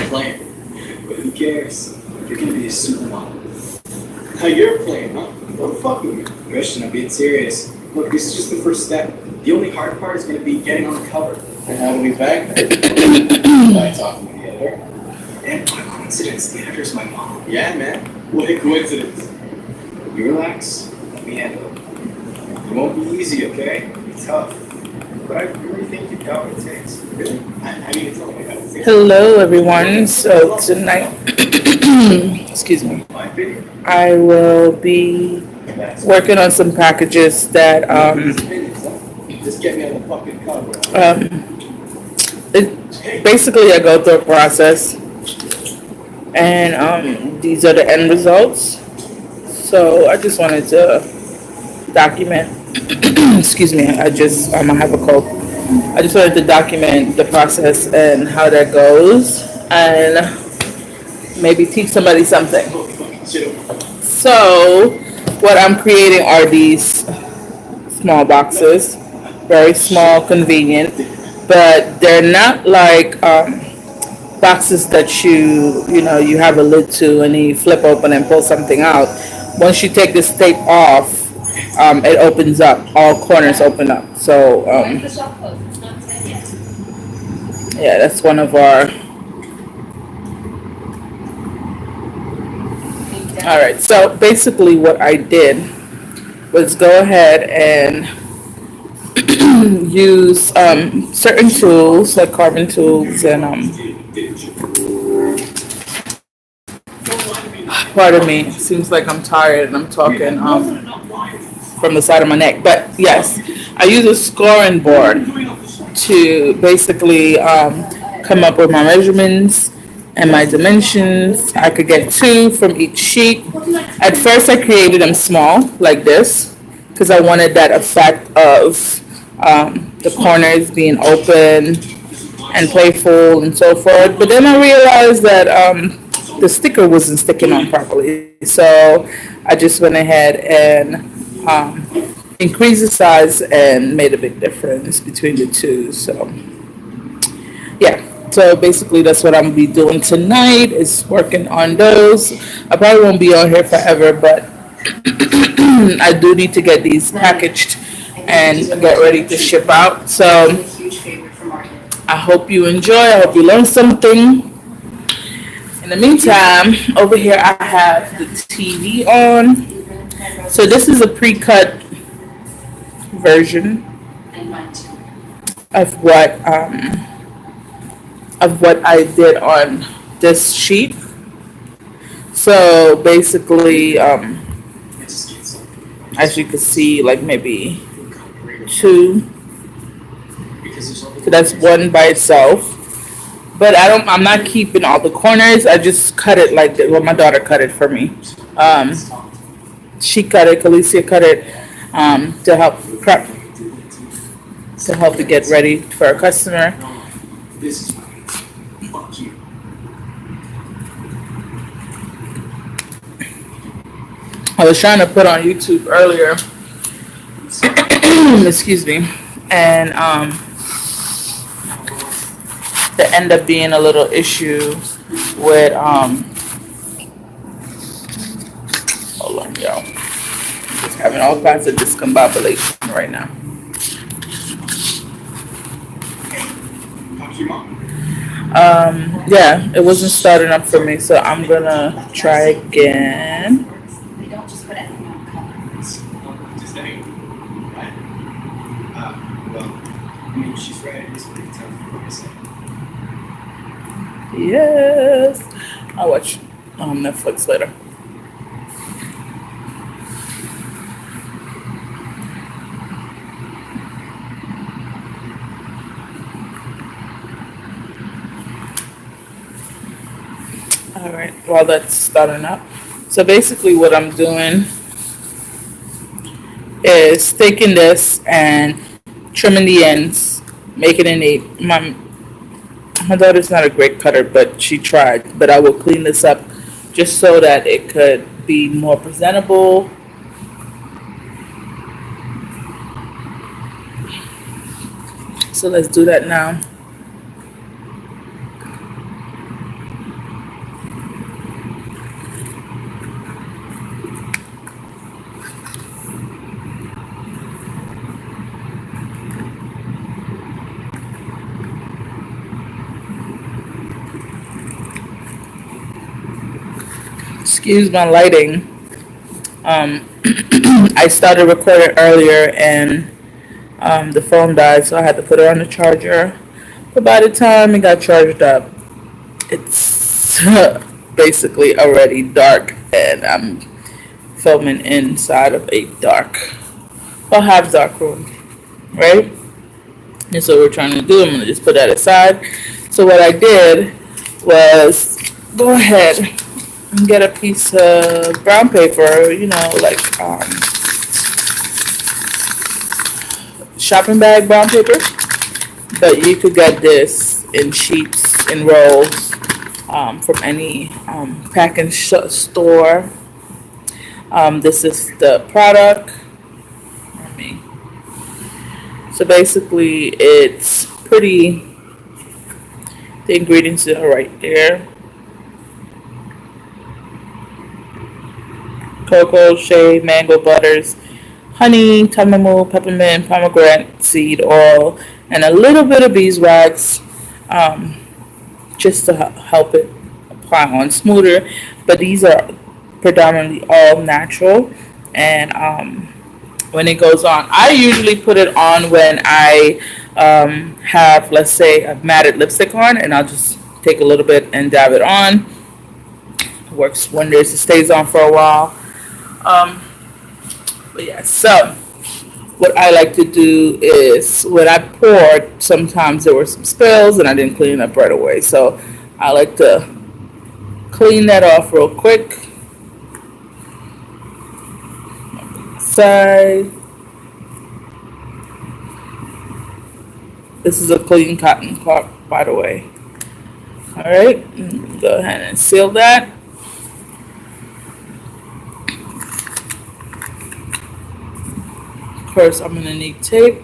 playing. But who cares? You're gonna be a supermodel. Now you're playing, huh? Don't fuck with me. Christian, I'm being serious. Look, this is just the first step. The only hard part is gonna be getting on the cover. And how do we bag that? By talking to the editor. And what a coincidence, the editor's my mom. Yeah, man. What a coincidence. You relax, let me handle it. It won't be easy, okay? It's tough. But I really think you've got what it takes. Really? I mean, it's only got what it takes. Hello, everyone. So tonight, excuse me, My opinion. I will be working on some packages that Just get me on the fucking cover. basically I go through a process, and these are the end results. So I just wanted to document. Excuse me, I have a cold. I just wanted to document the process and how that goes, and maybe teach somebody something. So, what I'm creating are these small boxes, very small, convenient, but they're not like boxes that you have a lid to and you flip open and pull something out. Once you take this tape off, it opens up. All corners open up. So yeah, that's one of our. All right. So basically, what I did was go ahead and use certain tools like carving tools and pardon me. Seems like I'm tired and I'm talking from the side of my neck. But yes, I use a scoring board to basically come up with my measurements and my dimensions. I could get two from each sheet. At first, I created them small like this because I wanted that effect of the corners being open and playful and so forth. But then I realized that the sticker wasn't sticking on properly. So I just went ahead and increased the size and made a big difference between the two. So yeah. So basically that's what I'm gonna be doing tonight is working on those. I probably won't be on here forever, but I do need to get these packaged and get ready to ship out. So I hope you enjoy. I hope you learn something. In the meantime, over here I have the TV on. So this is a pre-cut version of what I did on this sheet. So basically, as you can see, like maybe two. So that's one by itself. But I'm not keeping all the corners. I just cut it like that. Well, my daughter cut it for me. She cut it. Khaleesi cut it to help prep, to help it get ready for a customer. I was trying to put on YouTube earlier. Excuse me, and there ended up being a little issue with hold on, y'all. Just having all kinds of discombobulation right now. Yeah, it wasn't starting up for me, so I'm gonna try again. Yes, I'll watch Netflix later. All right, while that's starting up. So basically what I'm doing is taking this and trimming the ends, making it neat. My daughter's not a great cutter, but she tried. But I will clean this up just so that it could be more presentable. So let's do that now. excuse my lighting. I started recording earlier and the phone died, so I had to put it on the charger. But by the time it got charged up, it's basically already dark, and I'm filming inside of a half dark room, right? And so we're trying to do. I'm gonna just put that aside. So what I did was go ahead and get a piece of brown paper, like shopping bag brown paper. But you could get this in sheets, in rolls, from any packaging store. This is the product. So basically, it's pretty. The ingredients are right there. Cocoa, shea, mango butters, honey, chamomile, peppermint, pomegranate seed oil, and a little bit of beeswax, just to help it apply on smoother. But these are predominantly all natural, and when it goes on, I usually put it on when I have, let's say, a matted lipstick on, and I'll just take a little bit and dab it on. It works wonders. It stays on for a while. But yeah, so what I like to do is when I poured, sometimes there were some spills and I didn't clean it up right away. So I like to clean that off real quick. Side. This is a clean cotton cloth, by the way. All right, go ahead and seal that. Of course, I'm gonna need tape.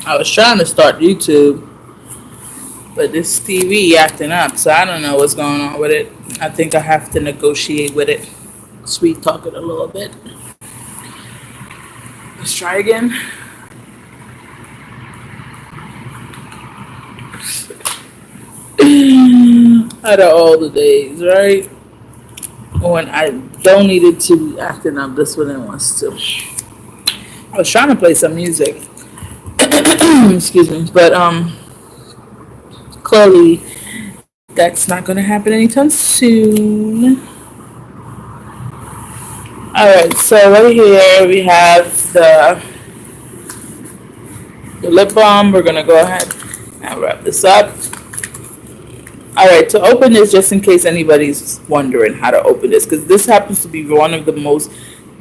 I was trying to start YouTube, but this TV acting up, so I don't know what's going on with it. I think I have to negotiate with it. Sweet talk it a little bit. Let's try again. Out of all the days, right? When I don't need it to be acting up, this one it wants to. I was trying to play some music. Excuse me, but clearly that's not going to happen anytime soon. All right, so right here we have the lip balm. We're going to go ahead and wrap this up. All right, to open this, just in case anybody's wondering how to open this, because this happens to be one of the most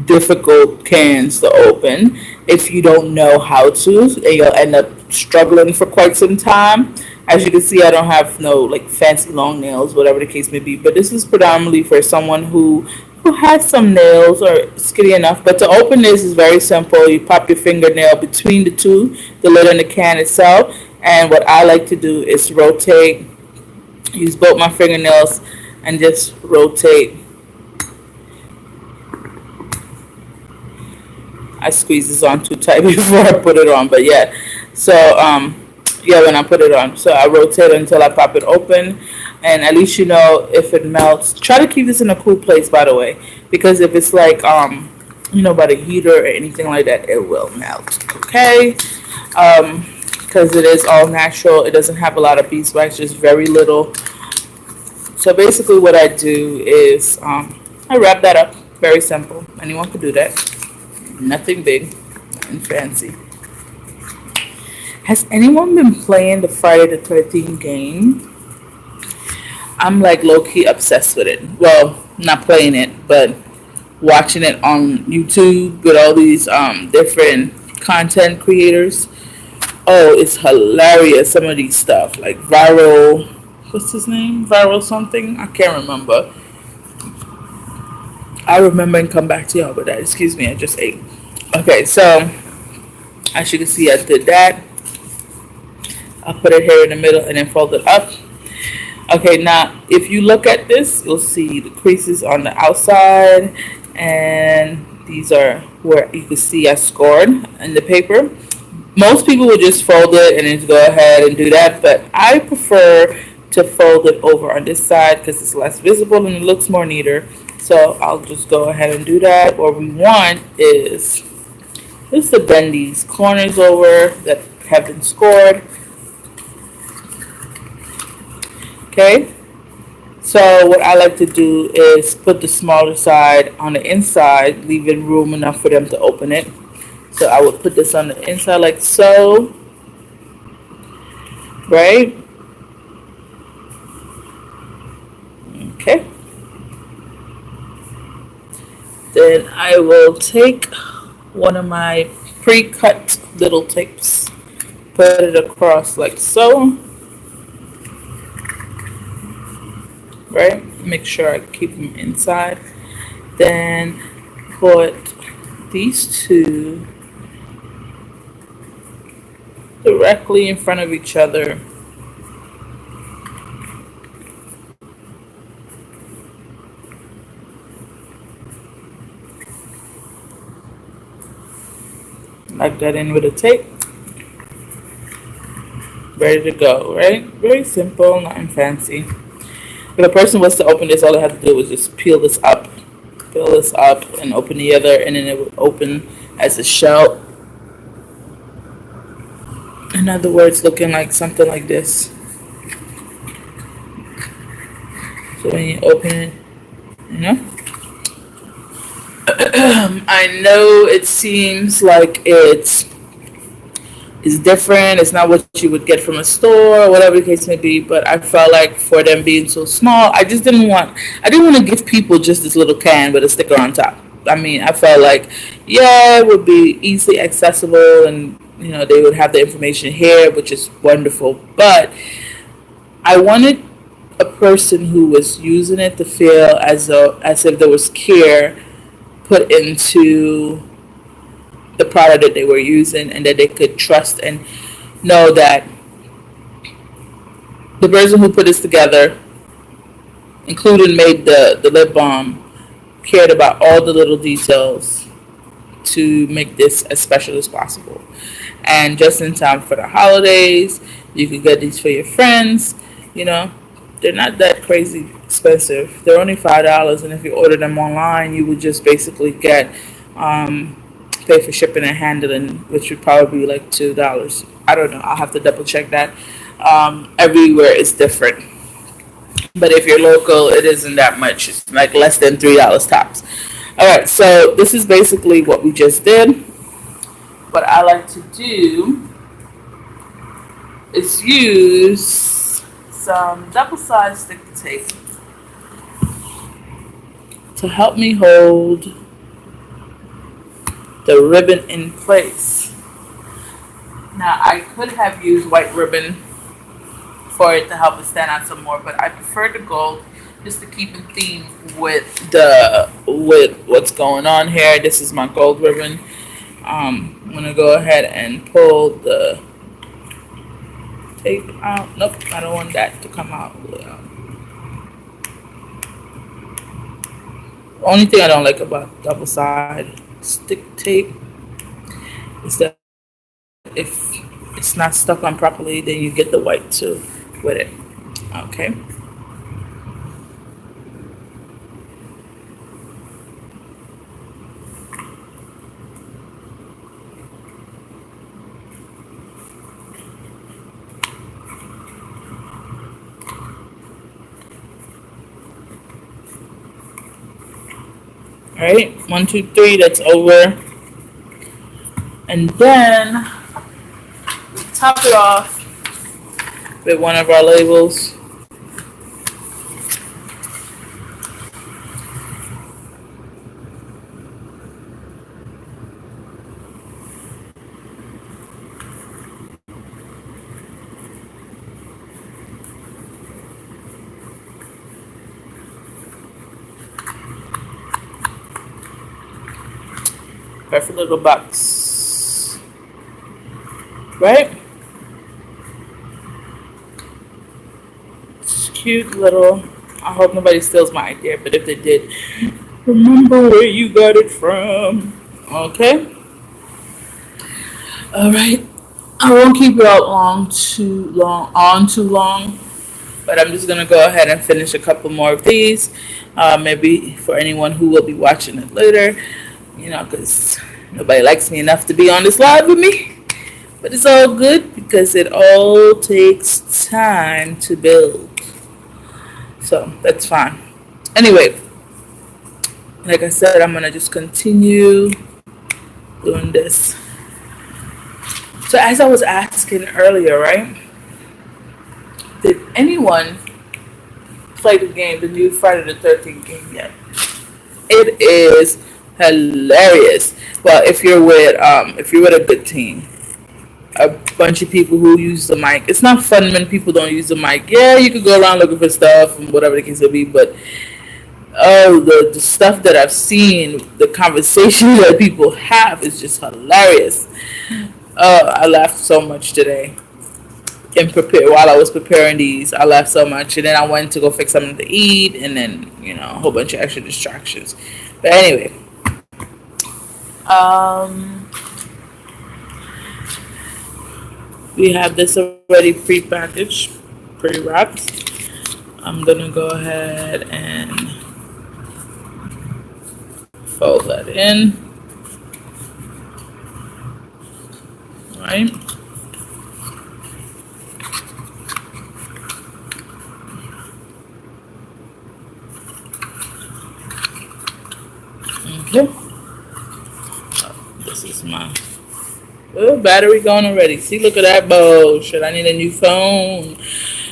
difficult cans to open if you don't know how to, and you'll end up struggling for quite some time. As you can see, I don't have no like fancy long nails, whatever the case may be, but this is predominantly for someone who has some nails or skinny enough. But to open this is very simple. You pop your fingernail between the two, the lid and the can itself, and what I like to do is rotate, use both my fingernails and just rotate. I squeeze this on too tight before I put it on, but yeah. So, when I put it on. So I rotate until I pop it open, and at least you know if it melts. Try to keep this in a cool place, by the way, because if it's like, by the heater or anything like that, it will melt, okay? Because it is all natural. It doesn't have a lot of beeswax, just very little. So basically what I do is I wrap that up. Very simple. Anyone could do that. Nothing big and fancy. Has anyone been playing the Friday the 13th game? I'm like low-key obsessed with it. Well, not playing it, but watching it on YouTube with all these different content creators. Oh, it's hilarious. Some of these stuff like Viral, what's his name? Viral something? I can't remember. I'll remember and come back to y'all with that. Excuse me, I just ate. Okay, so as you can see, I did that. I'll put it here in the middle and then fold it up. Okay, now if you look at this, you'll see the creases on the outside, and these are where you can see I scored in the paper. Most people would just fold it and then go ahead and do that, but I prefer to fold it over on this side because it's less visible and it looks more neater. So I'll just go ahead and do that. What we want is just to bend these corners over that have been scored. Okay, so what I like to do is put the smaller side on the inside, leaving room enough for them to open it. So I would put this on the inside like so, right? Okay. Then I will take one of my pre-cut little tapes, put it across like so. Right? Make sure I keep them inside. Then put these two directly in front of each other. Like that in with a tape. Ready to go, right? Very simple, nothing fancy. If a person was to open this, all they have to do was just peel this up, and open the other, and then it would open as a shell. In other words, looking like something like this. So when you open it, you know. I know it seems like it's different. It's not what you would get from a store or whatever the case may be. But I felt like for them being so small, I didn't want to give people just this little can with a sticker on top. I mean, I felt like, yeah, it would be easily accessible, and they would have the information here, which is wonderful. But I wanted a person who was using it to feel as if there was care put into the product that they were using, and that they could trust and know that the person who put this together, including made the lip balm, cared about all the little details to make this as special as possible. And just in time for the holidays, you could get these for your friends. They're not that crazy expensive. They're only $5, and if you order them online, you would just basically get pay for shipping and handling, which would probably be like $2. I don't know. I'll have to double check that. Everywhere is different, but if you're local, it isn't that much. It's like less than $3 tops. All right, so this is basically what we just did. What I like to do is use some double-sided stick tape to help me hold the ribbon in place. Now, I could have used white ribbon for it to help it stand out some more, but I prefer the gold just to keep in theme with what's going on here. This is my gold ribbon. I'm gonna go ahead and pull the tape out. Nope, I don't want that to come out. The only thing I don't like about double-sided stick tape is that if it's not stuck on properly, then you get the white too with it. Okay. All right, 1, 2, 3, that's over. And then we top it off with one of our labels. Perfect little box. Right? It's cute little. I hope nobody steals my idea, but if they did, remember where you got it from. Okay? Alright. I won't keep you out too long. But I'm just going to go ahead and finish a couple more of these. Maybe for anyone who will be watching it later. Because nobody likes me enough to be on this live with me. But it's all good because it all takes time to build. So that's fine. Anyway, like I said, I'm going to just continue doing this. So as I was asking earlier, right? Did anyone play the game, the new Friday the 13th game yet? It is hilarious. Well, if you're with a good team, a bunch of people who use the mic. It's not fun when people don't use the mic. Yeah, you could go around looking for stuff and whatever the case may be, but the stuff that I've seen, the conversations that people have is just hilarious. I laughed so much today. While I was preparing these, I laughed so much, and then I went to go fix something to eat, and then a whole bunch of extra distractions. But anyway, we have this already pre-packaged, pre-wrapped. I'm gonna go ahead and fold that in. All right. Okay. This is my battery gone already. See, look at that bullshit. I need a new phone.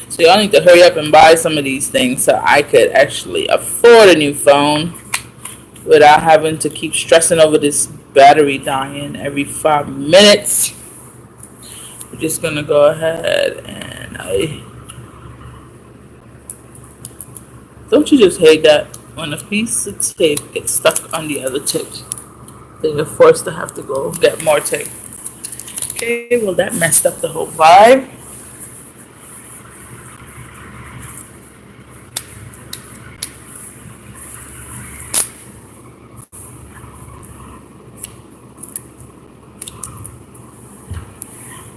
So y'all need to hurry up and buy some of these things so I could actually afford a new phone without having to keep stressing over this battery dying every 5 minutes. We're just gonna go ahead and don't you just hate that when a piece of tape gets stuck on the other tape, then you're forced to have to go get more tape. Okay, well that messed up the whole vibe.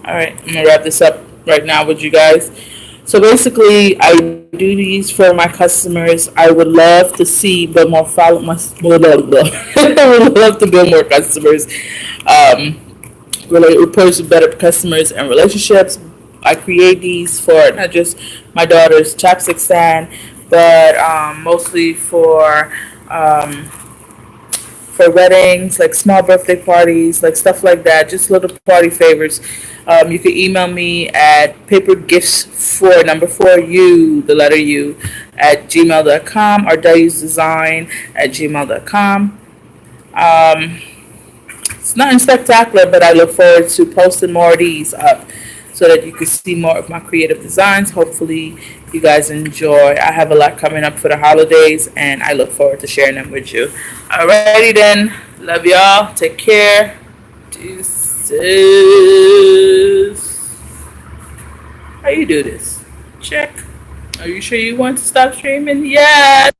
Alright, I'm gonna wrap this up right now with you guys. So basically, I do these for my customers. I would love to see build more I would love to build more customers. Reports with better customers and relationships. I create these for not just my daughter's chapstick stand, but mostly for weddings, like small birthday parties, like stuff like that, just little party favors. You can email me at papergifts4 the letter U, at gmail.com, or dayusdesign@gmail.com. It's nothing spectacular, but I look forward to posting more of these up so that you can see more of my creative designs. Hopefully you guys enjoy. I have a lot coming up for the holidays, and I look forward to sharing them with you. Alrighty then. Love y'all. Take care. Deuces. How you do this? Check. Are you sure you want to stop streaming? Yeah.